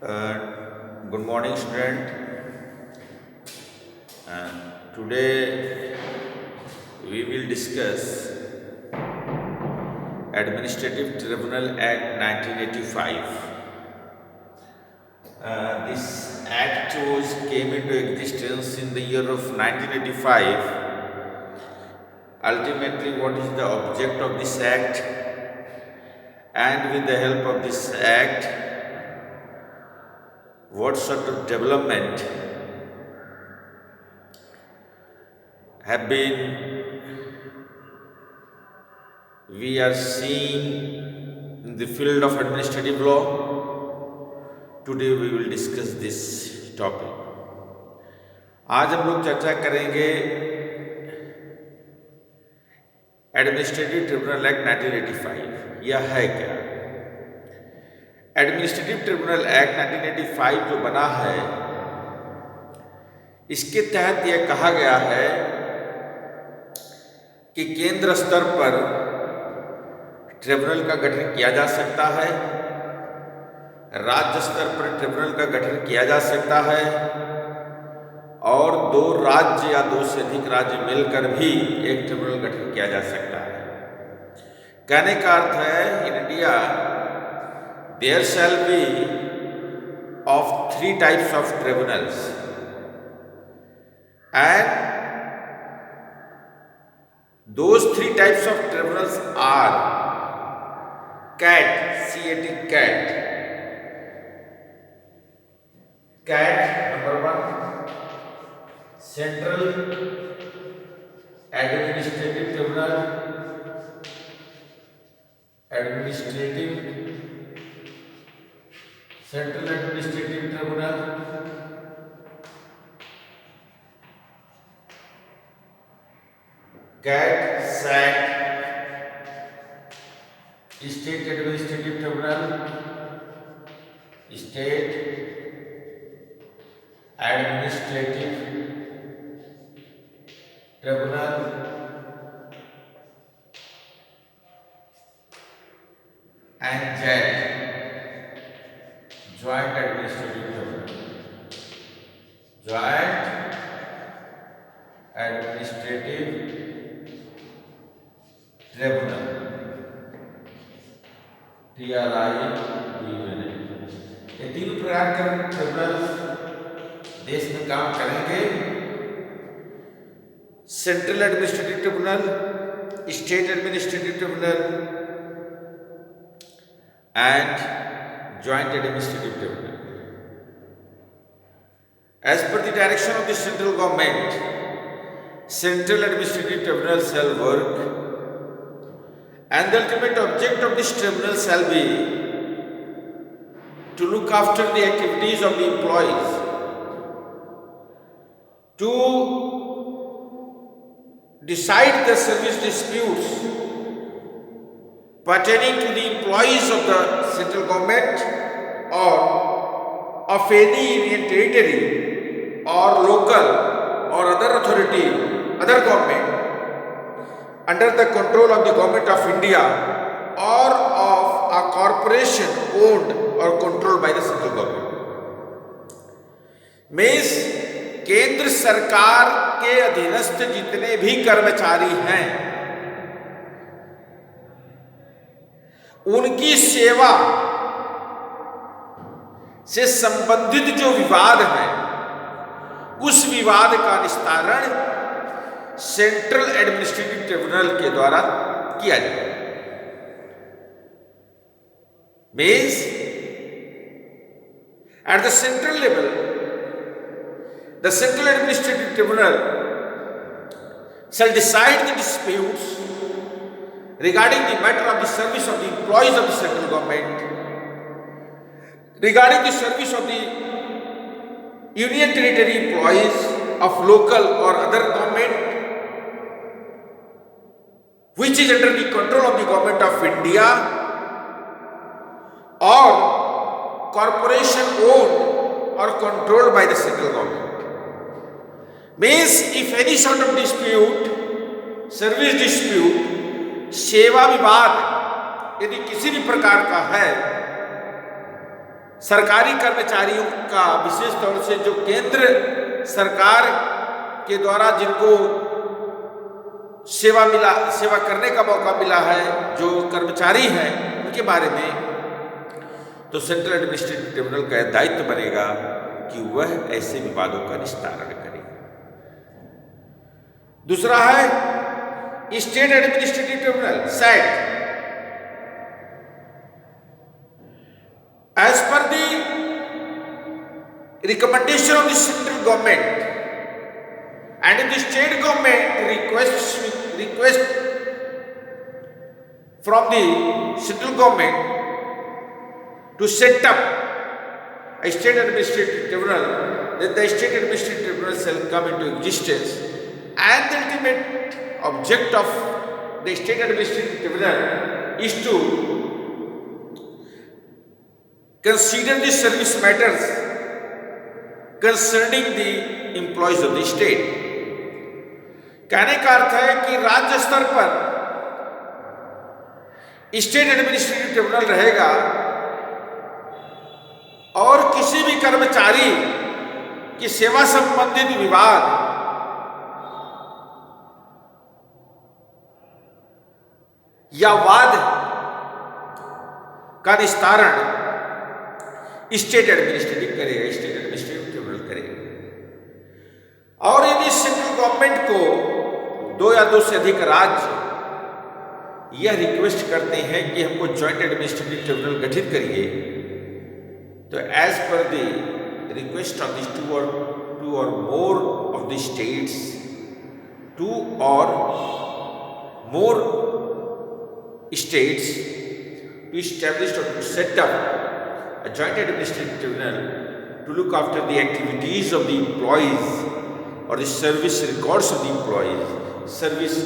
Good morning, student. Today we will discuss Administrative Tribunal Act 1985. This act came into existence in the year of 1985. Ultimately, what is the object of this act? And with the help of this act, what sort of development have been we are seeing in the field of administrative law. Today we will discuss this topic. आज हम लोग चर्चा करेंगे administrative tribunal act 1985। यह है क्या? Administrative tribunal act 1985 जो बना है, इसके तहत यह कहा गया है कि केंद्र स्तर पर ट्रिब्यूनल का गठन किया जा सकता है, राज्य स्तर पर ट्रिब्यूनल का गठन किया जा सकता है और दो राज्य या दो से अधिक राज्य मिलकर भी एक ट्रिब्यूनल गठन किया जा सकता है। कहने का अर्थ है, in India there shall be of 3 types of tribunals and those 3 types of tribunals are CAT, CAT. CAT number 1, Central Administrative Tribunal, Central Administrative Tribunal, CAT, SAT, State Administrative Tribunal, State Administrative Tribunal, and JAT, Joint Administrative Tribunal. Joint Administrative tribunal, TRI, ये 3 प्रकार के tribunal देश में काम करेंगे। Central administrative tribunal, state administrative tribunal and joint administrative tribunal. As per the direction of the central government, central administrative tribunal shall work and the ultimate object of this tribunal shall be to look after the activities of the employees, to decide the service disputes pertaining to the employees of the central government or of any union territory or local or other authority, other government under the control of the government of India or of a corporation owned or controlled by the central government। Means केंद्र सरकार के अधीनस्थ जितने भी कर्मचारी हैं, उनकी सेवा से संबंधित जो विवाद है, उस विवाद का निस्तारण सेंट्रल एडमिनिस्ट्रेटिव ट्रिब्यूनल के द्वारा किया जाए। Means at the central level, the central administrative tribunal shall decide the disputes regarding the matter of the service of the employees of the central government, regarding the service of the union territory employees of local or other government which is under the control of the government of India or corporation owned or controlled by the central government। Means if any sort of dispute, service dispute, सेवा विवाद यदि किसी भी प्रकार का है, सरकारी कर्मचारियों का विशेष तौर से जो केंद्र सरकार के द्वारा जिनको सेवा करने का मौका मिला है, जो कर्मचारी हैं उनके बारे में, तो सेंट्रल एडमिनिस्ट्रेटिव ट्रिब्यूनल का दायित्व बनेगा कि वह ऐसे विवादों का निस्तारण करे। दूसरा है state administrative tribunal SAT. As per the recommendation of the central government and if the state government request from the central government to set up a state administrative tribunal, then the state administrative tribunal shall come into existence, and the ultimate object of the state administrative tribunal is to consider the service matters concerning the employees of the state। कहने का अर्थ है कि राज्य स्तर पर state administrative tribunal रहेगा और किसी भी कर्मचारी की सेवा संबंधित विवाद या वाद का निस्तारण स्टेट एडमिनिस्ट्रेटिव करेगा, स्टेट एडमिनिस्ट्रेटिव ट्रिब्यूनल करेगा। और यदि सेंट्रल गवर्नमेंट को 2 या 2 से अधिक राज्य यह रिक्वेस्ट करते हैं कि हमको जॉइंट एडमिनिस्ट्रेटिव ट्रिब्यूनल गठित करिए, तो as per the request of this two or more of the states, 2 or more states to establish or to set up a joint administrative tribunal to look after the activities of the employees or the service records of the employees, service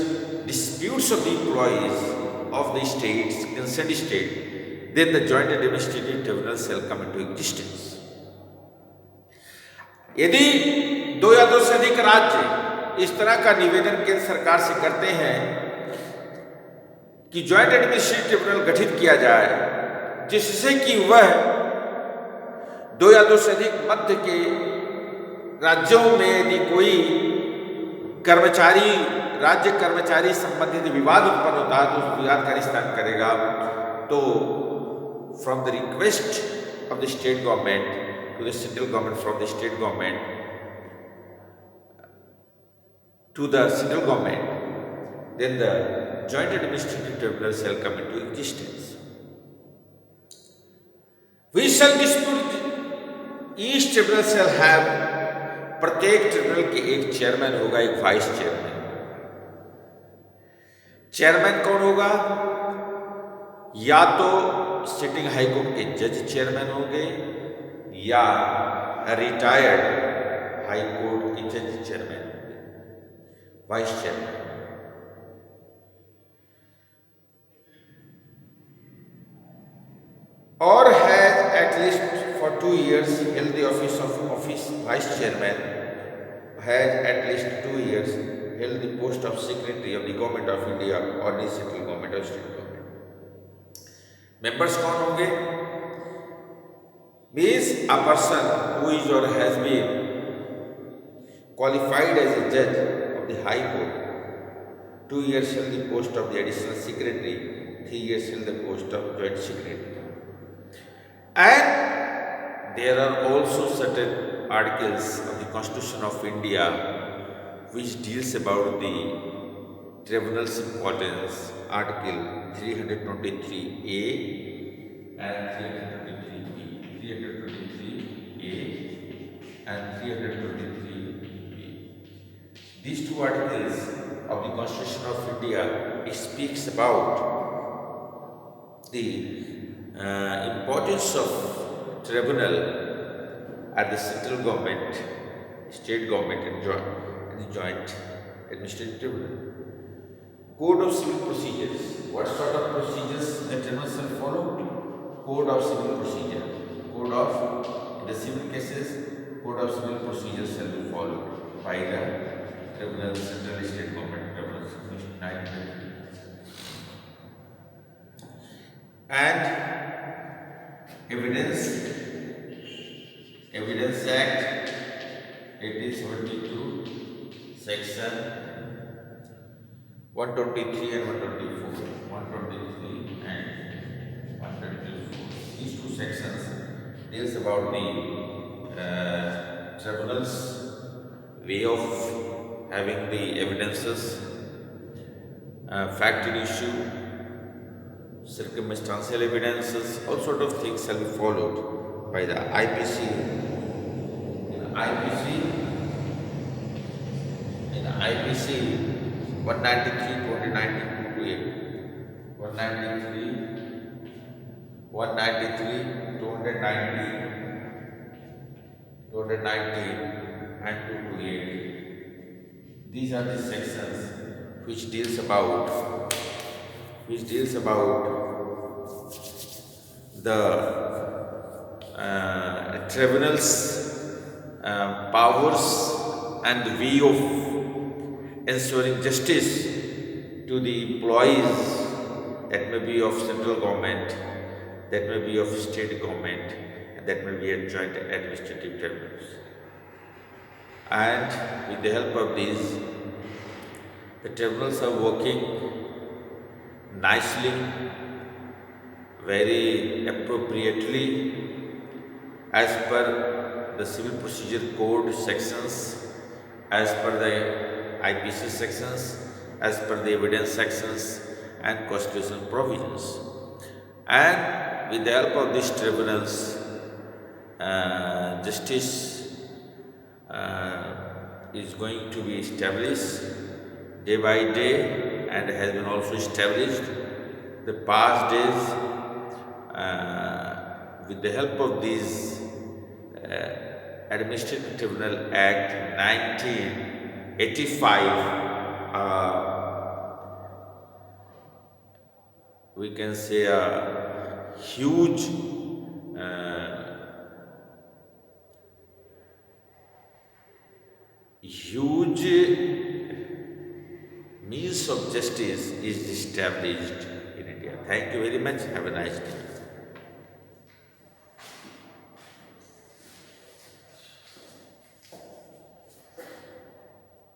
disputes of the employees of the states, concerned state, then the joint administrative tribunal shall come into existence। यदि 2 या 2 से अधिक राज्य इस तरह का निवेदन केंद्र सरकार से करते हैं कि जॉइंट एडमिनिस्ट्रेटिव ट्रिब्यूनल गठित किया जाए, जिससे कि वह 2 या 2 से अधिक मध्य के राज्यों में यदि कोई राज्य कर्मचारी संबंधित विवाद उत्पन्न होता है तो उस विवाद का निस्तारण करेगा। तो from the request of the state government to the central government, from the state government to the central government, then the joint administrative tribunal shall come into existence. We shall dispute each tribunal shall have, प्रत्येक tribunal के एक chairman होगा, एक vice chairman. Chairman कौन होगा? या तो sitting high court के जज चेयरमैन होंगे या रिटायर्ड हाईकोर्ट के जज चेयरमैन होंगे, वाइस चेयरमैन। और has at least for 2 years held the office vice chairman, has at least 2 years held the post of secretary of the government of India or the central government or state government। Members कौन होंगे? Means a person who is or has been qualified as a judge of the High Court, 2 years held the post of the additional secretary, 3 years held the post of joint secretary। And there are also certain articles of the Constitution of India which deals about the tribunal's importance, Article 323A and 323B, 323A and 323B. These 2 articles of the Constitution of India, it speaks about the importance of tribunal at the central government, state government and the joint administrative tribunal। Code of civil procedures, what sort of procedures the tribunal shall follow? Code of civil procedure, code of in the civil cases, code of civil procedures shall be followed by the tribunal, central state government tribunals, and evidence section 123 and 124. 123 and 124. These two sections deals about the tribunal's way of having the evidences, fact in issue, circumstantial evidences, all sort of things shall be followed by the IPC. In IPC 193 2019 193 219 and 228. These are the sections which deals about the tribunal's powers and the way of ensuring justice to the employees, that may be of central government, that may be of state government, and that may be at joint administrative tribunals. And with the help of these, the tribunals are working nicely, very appropriately, as per the Civil Procedure Code sections, as per the IPC sections, as per the evidence sections and constitutional provisions. And with the help of these tribunals, justice is going to be established day by day, and has been also established the past days. With the help of these Administrative Tribunal Act 1985, we can say a huge means of justice is established in India. Thank you very much. Have a nice day.